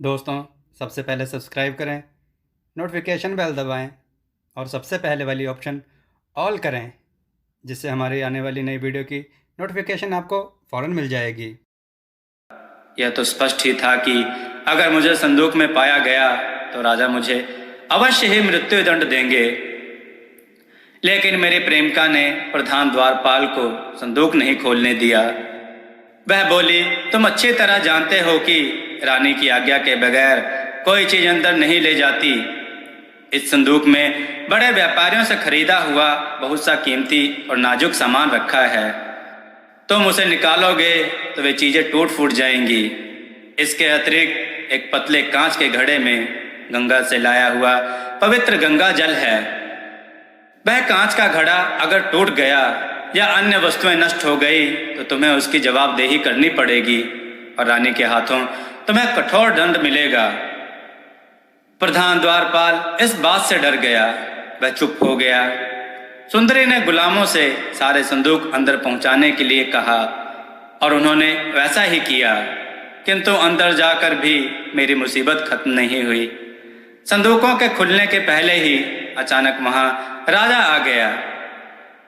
दोस्तों, सबसे पहले सब्सक्राइब करें, नोटिफिकेशन बेल दबाएं और सबसे पहले वाली ऑप्शन ऑल करें, जिससे हमारी आने वाली नई वीडियो की नोटिफिकेशन आपको फ़ौरन मिल जाएगी। यह तो स्पष्ट ही था कि अगर मुझे संदूक में पाया गया तो राजा मुझे अवश्य ही मृत्यु दंड देंगे। लेकिन मेरी प्रेमिका ने प्रधान द्वारपाल को संदूक नहीं खोलने दिया। वह बोली, तुम अच्छी तरह जानते हो कि रानी की आज्ञा के बगैर कोई चीज अंदर नहीं ले जाती। इस संदूक में बड़े व्यापारियों से खरीदा हुआ बहुत सा कीमती और नाजुक सामान रखा है। तुम उसे निकालोगे तो वे चीजें टूट फूट जाएंगी। इसके अतिरिक्त एक पतले कांच के घड़े में गंगा से लाया हुआ पवित्र गंगा जल है। वह कांच का घड़ा अगर टूट गया या अन्य वस्तुएं नष्ट हो गई तो तुम्हें उसकी जवाबदेही करनी पड़ेगी और रानी के हाथों तुम्हें कठोर दंड मिलेगा। प्रधान द्वारपाल इस बात से डर गया। वह चुप हो गया। सुंदरी ने गुलामों से सारे संदूक अंदर पहुंचाने के लिए कहा और उन्होंने वैसा ही किया, किंतु अंदर जाकर भी मेरी मुसीबत खत्म नहीं हुई। संदूकों के खुलने के पहले ही अचानक वहां राजा आ गया।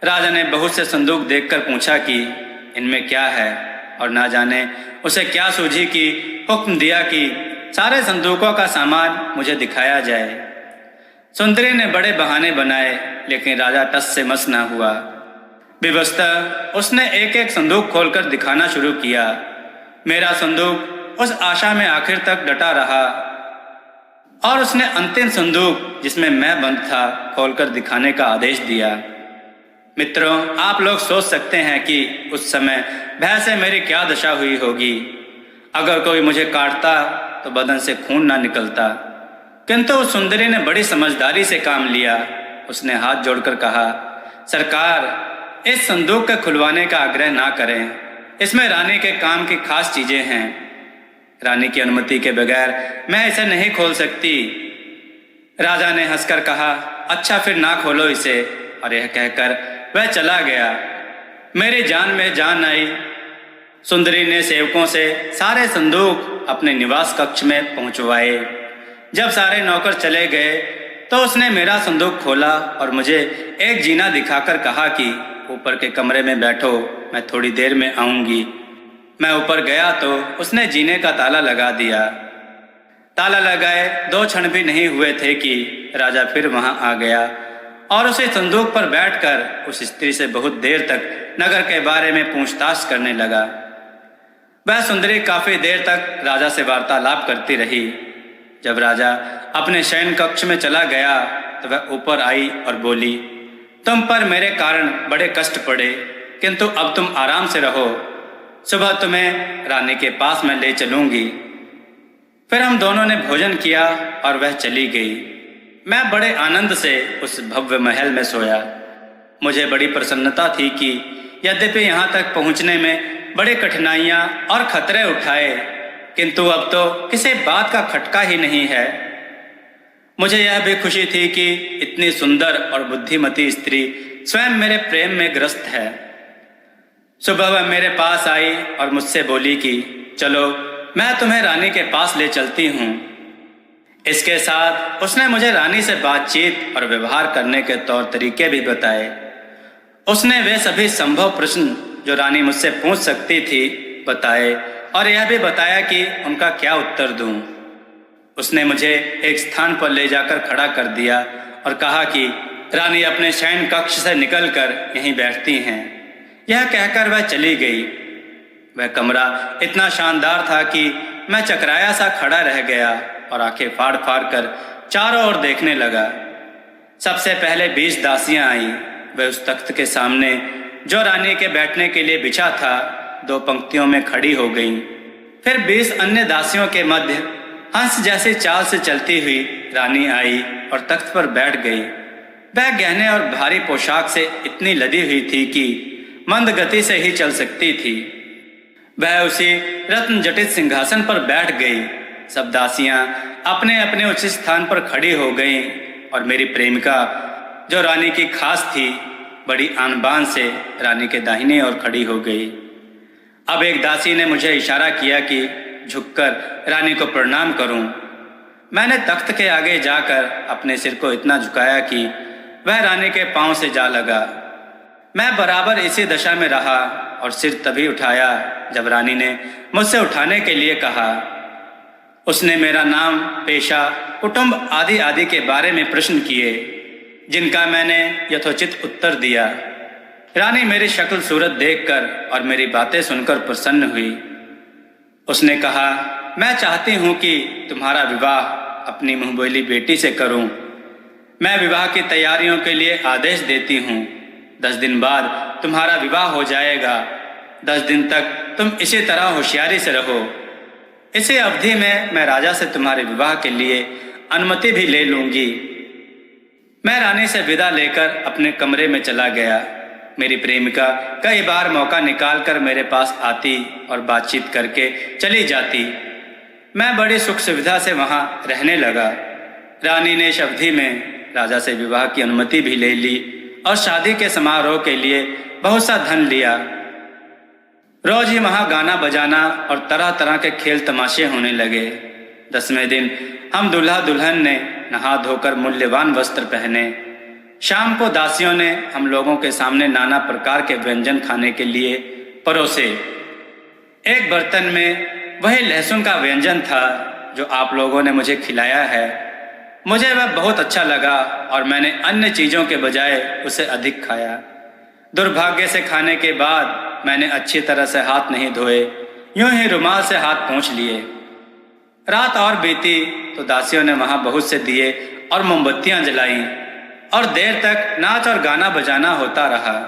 राजा ने बहुत से संदूक देखकर पूछा कि इनमें क्या है, और ना जाने उसे क्या सूझी कि हुक्म दिया कि सारे संदूकों का सामान मुझे दिखाया जाए। सुंदरी ने बड़े बहाने बनाए, लेकिन राजा टस से मस ना हुआ। विवशतः उसने एक एक संदूक खोलकर दिखाना शुरू किया। मेरा संदूक उस आशा में आखिर तक डटा रहा और उसने अंतिम संदूक, जिसमें मैं बंद था, खोलकर दिखाने का आदेश दिया। मित्रों, आप लोग सोच सकते हैं कि उस समय भय से मेरी क्या दशा हुई होगी। अगर कोई मुझे काटता तो बदन से खून ना निकलता, किंतु उस सुंदरी ने बड़ी समझदारी से काम लिया। उसने हाथ जोड़कर कहा, सरकार, इस संदूक के खुलवाने का आग्रह ना करें। इसमें रानी के काम की खास चीजें हैं। रानी की अनुमति के बगैर मैं इसे नहीं खोल सकती। राजा ने हंसकर कहा, अच्छा फिर ना खोलो इसे, और यह कहकर वह चला गया। मेरी जान में जान आई। सुंदरी ने सेवकों से सारे संदूक अपने निवास कक्ष में पहुंचवाए। जब सारे नौकर चले गए तो उसने मेरा संदूक खोला और मुझे एक जीना दिखाकर कहा कि ऊपर के कमरे में बैठो, मैं थोड़ी देर में आऊंगी। मैं ऊपर गया तो उसने जीने का ताला लगा दिया। ताला लगाए 2 क्षण भी नहीं हुए थे कि राजा फिर वहां आ गया और उसे संदूक पर बैठकर उस स्त्री से बहुत देर तक नगर के बारे में पूछताछ करने लगा। वह सुंदरी काफी देर तक राजा से वार्तालाप करती रही। जब राजा अपने शयन कक्ष में चला गया तो वह ऊपर आई और बोली, तुम पर मेरे कारण बड़े कष्ट पड़े, किंतु अब तुम आराम से रहो। सुबह तुम्हें रानी के पास मैं ले चलूंगी। फिर हम दोनों ने भोजन किया और वह चली गई। मैं बड़े आनंद से उस भव्य महल में सोया। मुझे बड़ी प्रसन्नता थी कि यद्यपि यहाँ तक पहुँचने में बड़ी कठिनाइयाँ और खतरे उठाए, किंतु अब तो किसी बात का खटका ही नहीं है। मुझे यह भी खुशी थी कि इतनी सुंदर और बुद्धिमती स्त्री स्वयं मेरे प्रेम में ग्रस्त है। सुबह वह मेरे पास आई और मुझसे बोली कि चलो, मैं तुम्हें रानी के पास ले चलती हूँ। इसके साथ उसने मुझे रानी से बातचीत और व्यवहार करने के तौर तरीके भी बताए। उसने वे सभी संभव प्रश्न जो रानी मुझसे पूछ सकती थी बताए और यह भी बताया कि उनका क्या उत्तर दूं। उसने मुझे एक स्थान पर ले जाकर खड़ा कर दिया और कहा कि रानी अपने शयन कक्ष से निकलकर यहीं बैठती हैं। यह कहकर वह चली गई। वह कमरा इतना शानदार था कि मैं चकराया सा खड़ा रह गया और आंखें फाड़ फाड़ कर चारों ओर देखने लगा। सबसे पहले 20 दासियां आईं। वह उस तख्त के सामने, जो रानी के बैठने के लिए बिछा था, 2 पंक्तियों में खड़ी हो गईं। फिर 20 अन्य दासियों के मध्य हंस जैसी चाल से चलती हुई रानी आई और तख्त पर बैठ गई। वह गहने और भारी पोशाक से इतनी लदी हुई थी कि मंद गति से ही चल सकती थी। वह उसी रत्न जटित सिंहासन पर बैठ गई। सब दासियां अपने अपने उचित स्थान पर खड़ी हो गईं और मेरी प्रेमिका, जो रानी की खास थी, बड़ी आन बान से रानी के दाहिने ओर खड़ी हो गई। अब एक दासी ने मुझे इशारा किया कि झुककर रानी को प्रणाम करूं। मैंने तख्त के आगे जाकर अपने सिर को इतना झुकाया कि वह रानी के पांव से जा लगा। मैं बराबर इसी दशा में रहा और सिर तभी उठाया जब रानी ने मुझसे उठाने के लिए कहा। उसने मेरा नाम, पेशा, कुटुंब आदि आदि के बारे में प्रश्न किए, जिनका मैंने यथोचित उत्तर दिया। रानी मेरी शक्ल सूरत देखकर और मेरी बातें सुनकर प्रसन्न हुई। उसने कहा, मैं चाहती हूं कि तुम्हारा विवाह अपनी मुंहबोली बेटी से करूं। मैं विवाह की तैयारियों के लिए आदेश देती हूं। 10 दिन बाद तुम्हारा विवाह हो जाएगा। 10 दिन तक तुम इसी तरह होशियारी से रहो। इसी अवधि में मैं राजा से तुम्हारे विवाह के लिए अनुमति भी ले लूंगी। मैं रानी से विदा लेकर अपने कमरे में चला गया। मेरी प्रेमिका कई बार मौका निकालकर मेरे पास आती और बातचीत करके चली जाती। मैं बड़ी सुख सुविधा से वहां रहने लगा। रानी ने इस अवधि में राजा से विवाह की अनुमति भी ले ली और शादी के समारोह के लिए बहुत सा धन लिया। रोज ही वहां गाना बजाना और तरह तरह के खेल तमाशे होने लगे। 10वें दिन हम दूल्हा दुल्हन ने नहा धोकर मूल्यवान वस्त्र पहने। शाम को दासियों ने हम लोगों के सामने नाना प्रकार के व्यंजन खाने के लिए परोसे। एक बर्तन में वही लहसुन का व्यंजन था जो आप लोगों ने मुझे खिलाया है। मुझे वह बहुत अच्छा लगा और मैंने अन्य चीज़ों के बजाय उसे अधिक खाया। दुर्भाग्य से खाने के बाद मैंने अच्छी तरह से हाथ नहीं धोए, यूं ही रुमाल से हाथ पोंछ लिए। रात और बीती तो दासियों ने वहां बहुत से दिए और मोमबत्तियां जलाईं और देर तक नाच और गाना बजाना होता रहा।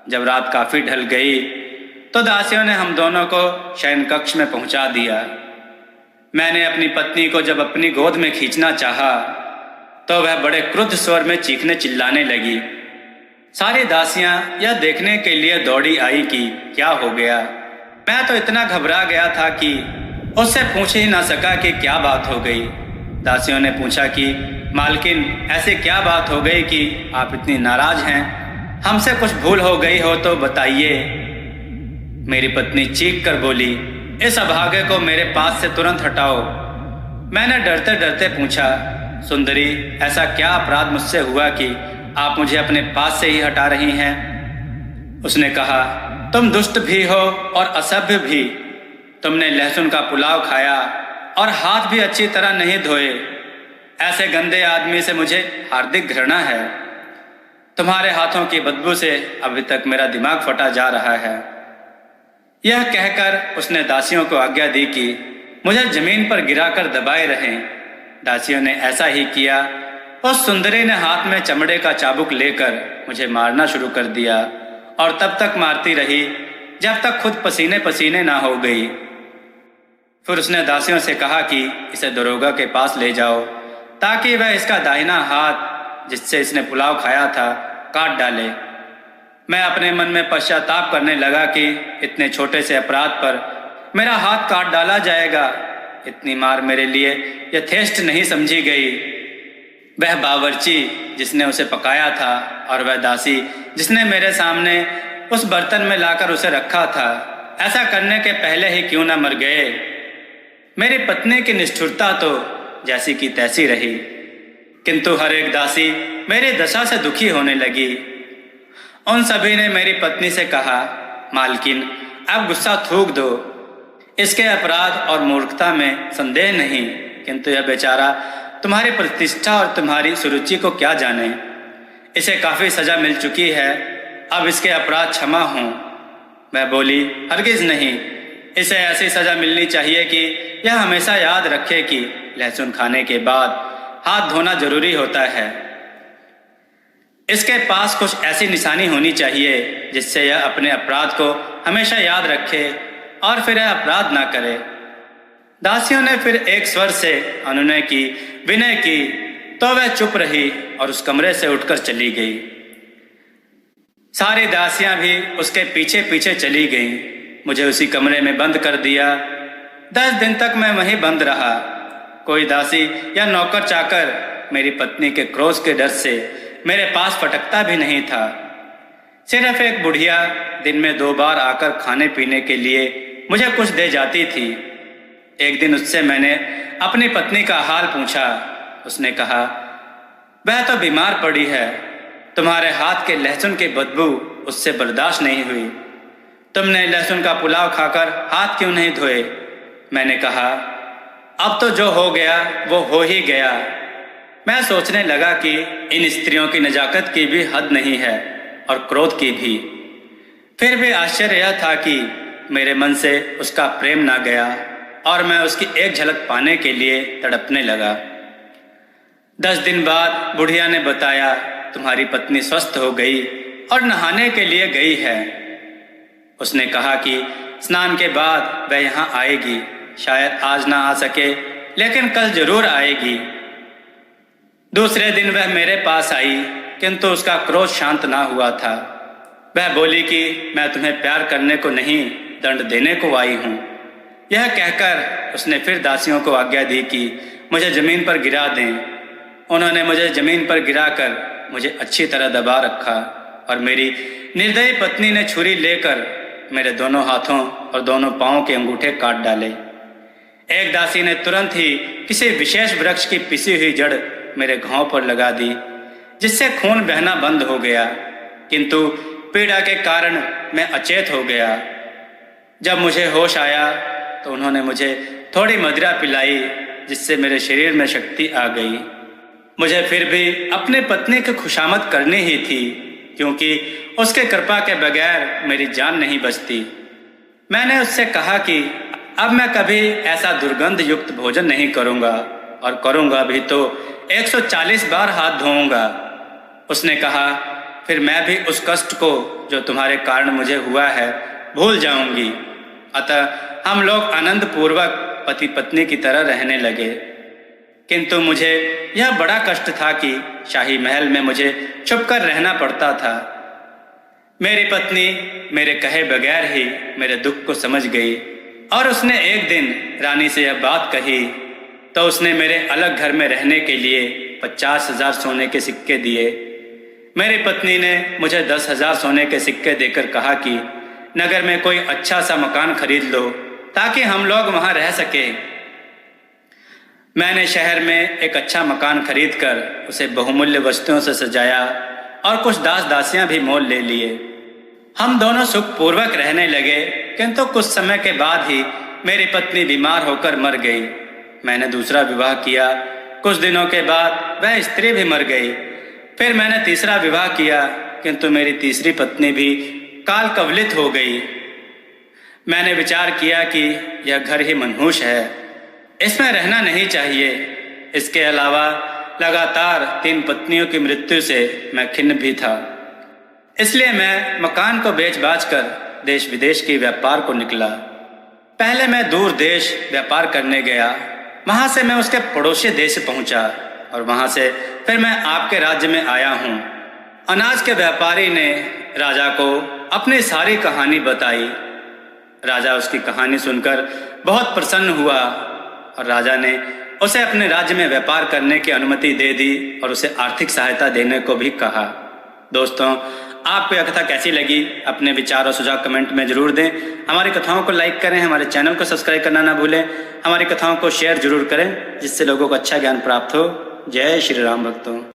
जब रात काफी ढल गई तो दासियों ने हम दोनों को शयन कक्ष में पहुंचा दिया। मैंने अपनी पत्नी को जब अपनी गोद में खींचना चाहा तो वह बड़े क्रुद्ध स्वर में चीखने चिल्लाने लगी। सारी दासियां यह देखने के लिए दौड़ी आई कि क्या हो गया। मैं तो इतना घबरा गया था कि उससे पूछ ही ना सका कि क्या बात हो गई। दासियों ने पूछा कि मालकिन, ऐसे क्या बात हो गई कि आप इतनी नाराज हैं? हमसे कुछ भूल हो गई हो तो बताइए। मेरी पत्नी चीख कर बोली, इस अभागे को मेरे पास से तुरंत हटाओ। मैंने डरते डरते पूछा, सुंदरी, ऐसा क्या अपराध मुझसे हुआ कि आप मुझे अपने पास से ही हटा रही हैं? उसने कहा, तुम दुष्ट भी हो और असभ्य भी। तुमने लहसुन का पुलाव खाया और हाथ भी अच्छी तरह नहीं धोए। ऐसे गंदे आदमी से मुझे हार्दिक घृणा है। तुम्हारे हाथों की बदबू से अभी तक मेरा दिमाग फटा जा रहा है। यह कहकर उसने दासियों को आज्ञा दी कि मुझे जमीन पर गिराकर दबाए रहें। दासियों ने ऐसा ही किया। उस सुंदरी ने हाथ में चमड़े का चाबुक लेकर मुझे मारना शुरू कर दिया और तब तक मारती रही जब तक खुद पसीने पसीने ना हो गई। फिर उसने दासियों से कहा कि इसे दरोगा के पास ले जाओ ताकि वह इसका दाहिना हाथ, जिससे इसने पुलाव खाया था, काट डाले। मैं अपने मन में पश्चाताप करने लगा कि इतने छोटे से अपराध पर मेरा हाथ काट डाला जाएगा। इतनी मार मेरे लिए यथेष्ट नहीं समझी गई। वह बावर्ची जिसने उसे पकाया था और वह दासी जिसने मेरे सामने उस बर्तन में लाकर उसे रखा था, ऐसा करने के पहले ही क्यों न मर गए। मेरी पत्नी की निष्ठुरता तो जैसी की तैसी रही, किंतु हर एक दासी मेरी दशा से दुखी होने लगी। उन सभी ने मेरी पत्नी से कहा, मालकिन, अब गुस्सा थूक दो। इसके अपराध और मूर्खता में संदेह नहीं, किंतु यह बेचारा तुम्हारी प्रतिष्ठा और तुम्हारी सुरुचि को क्या जाने। इसे काफी सजा मिल चुकी है, अब इसके अपराध क्षमा हों। मैं बोली, हरगिज नहीं। इसे ऐसी सजा मिलनी चाहिए कि यह हमेशा याद रखे कि लहसुन खाने के बाद हाथ धोना जरूरी होता है। इसके पास कुछ ऐसी निशानी होनी चाहिए जिससे यह अपने अपराध को हमेशा याद रखे और फिर यह अपराध ना करे। दासियों ने फिर एक स्वर से अनुनय की, विनय की, तो वह चुप रही और उस कमरे से उठकर चली गई। सारी दासियां भी उसके पीछे पीछे चली गईं। मुझे उसी कमरे में बंद कर दिया। 10 दिन तक मैं वहीं बंद रहा। कोई दासी या नौकर चाकर मेरी पत्नी के क्रोध के डर से मेरे पास फटकता भी नहीं था। सिर्फ एक बुढ़िया दिन में 2 बार आकर खाने पीने के लिए मुझे कुछ दे जाती थी। एक दिन उससे मैंने अपनी पत्नी का हाल पूछा। उसने कहा, वह तो बीमार पड़ी है, तुम्हारे हाथ के लहसुन की बदबू उससे बर्दाश्त नहीं हुई। तुमने लहसुन का पुलाव खाकर हाथ क्यों नहीं धोए? मैंने कहा, अब तो जो हो गया वो हो ही गया। मैं सोचने लगा कि इन स्त्रियों की नजाकत की भी हद नहीं है और क्रोध की भी। फिर भी आश्चर्य यह था कि मेरे मन से उसका प्रेम ना गया और मैं उसकी एक झलक पाने के लिए तड़पने लगा। 10 दिन बाद बुढ़िया ने बताया, तुम्हारी पत्नी स्वस्थ हो गई और नहाने के लिए गई है। उसने कहा कि स्नान के बाद वह यहाँ आएगी। शायद आज ना आ सके, लेकिन कल जरूर आएगी। दूसरे दिन वह मेरे पास आई, किंतु उसका क्रोध शांत ना हुआ था। वह बोली कि मैं तुम्हें प्यार करने को नहीं, दंड देने को आई हूँ। यह कहकर उसने फिर दासियों को आज्ञा दी कि मुझे जमीन पर गिरा दें। उन्होंने मुझे जमीन पर गिराकर मुझे अच्छी तरह दबा रखा और मेरी निर्दयी पत्नी ने छुरी लेकर मेरे दोनों हाथों और दोनों पांवों के अंगूठे काट डाले। एक दासी ने तुरंत ही किसी विशेष वृक्ष की पिसी हुई जड़ मेरे घाव पर लगा दी, जिससे खून बहना बंद हो गया, किंतु पीड़ा के कारण मैं अचेत हो गया। जब मुझे होश आया तो उन्होंने मुझे थोड़ी मदिरा पिलाई, जिससे मेरे शरीर में शक्ति आ गई। मुझे फिर भी अपने पत्नी की खुशामद करनी ही थी, क्योंकि उसके कृपा के बगैर मेरी जान नहीं बचती। मैंने उससे कहा कि अब मैं कभी ऐसा दुर्गंध युक्त भोजन नहीं करूंगा, और करूंगा भी तो 140 बार हाथ धोऊंगा। उसने कहा, फिर मैं भी उस कष्ट को जो तुम्हारे कारण मुझे हुआ है भूल जाऊंगी। अतः हम लोग आनंद पूर्वक पति पत्नी की तरह रहने लगे। किंतु मुझे यह बड़ा कष्ट था कि शाही महल में मुझे छुपकर रहना पड़ता था। मेरी पत्नी मेरे कहे बगैर ही मेरे दुख को समझ गई और उसने एक दिन रानी से यह बात कही तो उसने मेरे अलग घर में रहने के लिए 50,000 सोने के सिक्के दिए। मेरी पत्नी ने मुझे 10,000 सोने के सिक्के देकर कहा कि नगर में कोई अच्छा सा मकान खरीद लो ताकि हम लोग वहां रह सके। मैंने शहर में एक अच्छा मकान खरीदकर उसे बहुमूल्य वस्तुओं से सजाया और कुछ दास दासियां भी मोल ले लिए। हम दोनों सुखपूर्वक रहने लगे, किंतु कुछ समय के बाद ही मेरी पत्नी बीमार होकर मर गई। मैंने दूसरा विवाह किया। कुछ दिनों के बाद वह स्त्री भी मर गई। फिर मैंने तीसरा विवाह किया, किंतु मेरी तीसरी पत्नी भी काल कवलित हो गई। मैंने विचार किया कि यह घर ही मनहूस है, इसमें रहना नहीं चाहिए। इसके अलावा लगातार 3 पत्नियों की मृत्यु से मैं खिन्न भी था। इसलिए मैं मकान को बेच बाच कर देश विदेश के व्यापार को निकला। पहले मैं दूर देश व्यापार करने गया। वहां से मैं उसके पड़ोसी देश पहुंचा और वहां से फिर मैं आपके राज्य में आया हूं। अनाज के व्यापारी ने राजा को अपनी सारी कहानी बताई। राजा उसकी कहानी सुनकर बहुत प्रसन्न हुआ और राजा ने उसे अपने राज्य में व्यापार करने की अनुमति दे दी और उसे आर्थिक सहायता देने को भी कहा। दोस्तों, आपको यह कथा कैसी लगी? अपने विचार और सुझाव कमेंट में जरूर दें। हमारी कथाओं को लाइक करें, हमारे चैनल को सब्सक्राइब करना ना भूलें। हमारी कथाओं को शेयर जरूर करें, जिससे लोगों को अच्छा ज्ञान प्राप्त हो। जय श्री राम भक्तों।